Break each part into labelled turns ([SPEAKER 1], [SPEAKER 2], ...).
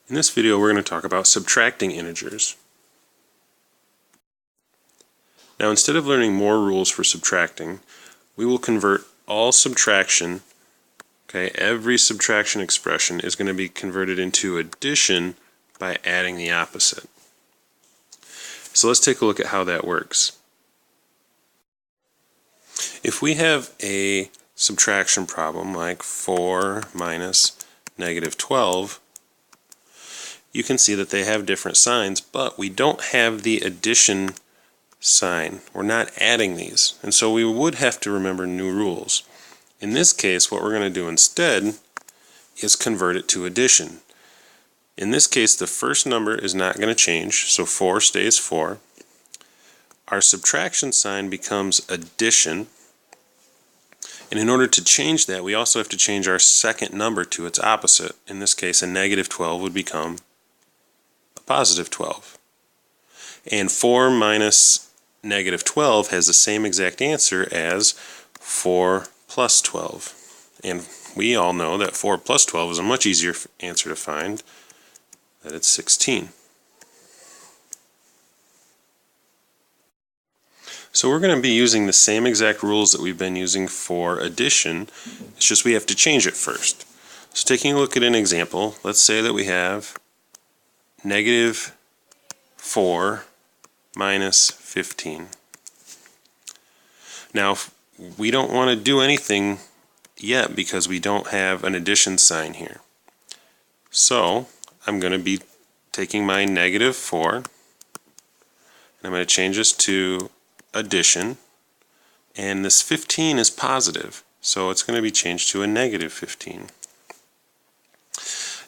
[SPEAKER 1] In this video we're going to talk about subtracting integers. Now instead of learning more rules for subtracting, we will convert all subtraction, every subtraction expression is going to be converted into addition by adding the opposite. So let's take a look at how that works. If we have a subtraction problem like 4 minus negative 12, you can see that they have different signs, but we don't have the addition sign. We're not adding these, and so we would have to remember new rules. In this case, what we're going to do instead is convert it to addition. In this case, the first number is not going to change, so 4 stays 4. Our subtraction sign becomes addition, and in order to change that, we also have to change our second number to its opposite. In this case, a negative 12 would become a positive 12. And 4 minus negative 12 has the same exact answer as 4 plus 12. And we all know that 4 plus 12 is a much easier answer to find, that it's 16. So we're going to be using the same exact rules that we've been using for addition, it's just we have to change it first. So taking a look at an example, let's say that we have negative 4 minus 15. Now we don't want to do anything yet because we don't have an addition sign here. So I'm going to be taking my negative 4 and I'm going to change this to addition, and this 15 is positive, so it's going to be changed to a negative 15.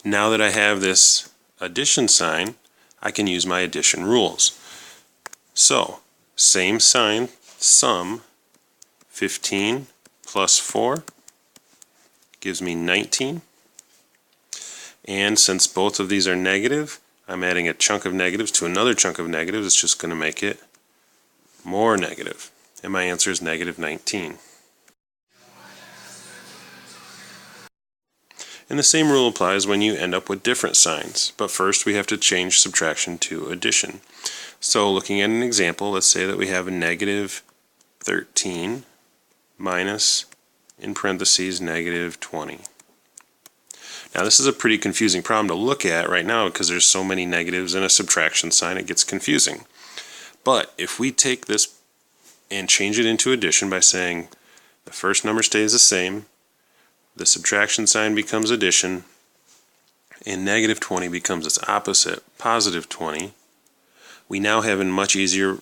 [SPEAKER 1] Now that I have this addition sign, I can use my addition rules. So, same sign, sum, 15 plus 4 gives me 19. And since both of these are negative, I'm adding a chunk of negatives to another chunk of negatives. It's just going to make it more negative. And my answer is negative 19. And the same rule applies when you end up with different signs. But first we have to change subtraction to addition. So looking at an example, let's say that we have a negative 13 minus, in parentheses, negative 20. Now this is a pretty confusing problem to look at right now because there's so many negatives in a subtraction sign, it gets confusing. But if we take this and change it into addition by saying the first number stays the same, the subtraction sign becomes addition, and negative 20 becomes its opposite, positive 20, we now have a much easier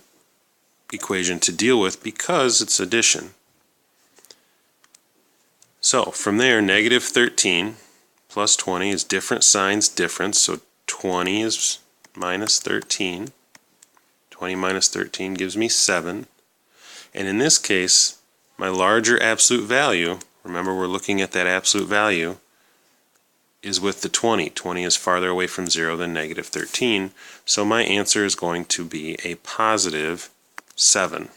[SPEAKER 1] equation to deal with because it's addition. So from there, negative 13 plus 20 is different signs difference, so 20 is minus 13. 20 minus 13 gives me 7. And in this case, my larger absolute value, remember we're looking at that absolute value, is with the 20. 20 is farther away from 0 than negative 13. So my answer is going to be a positive 7.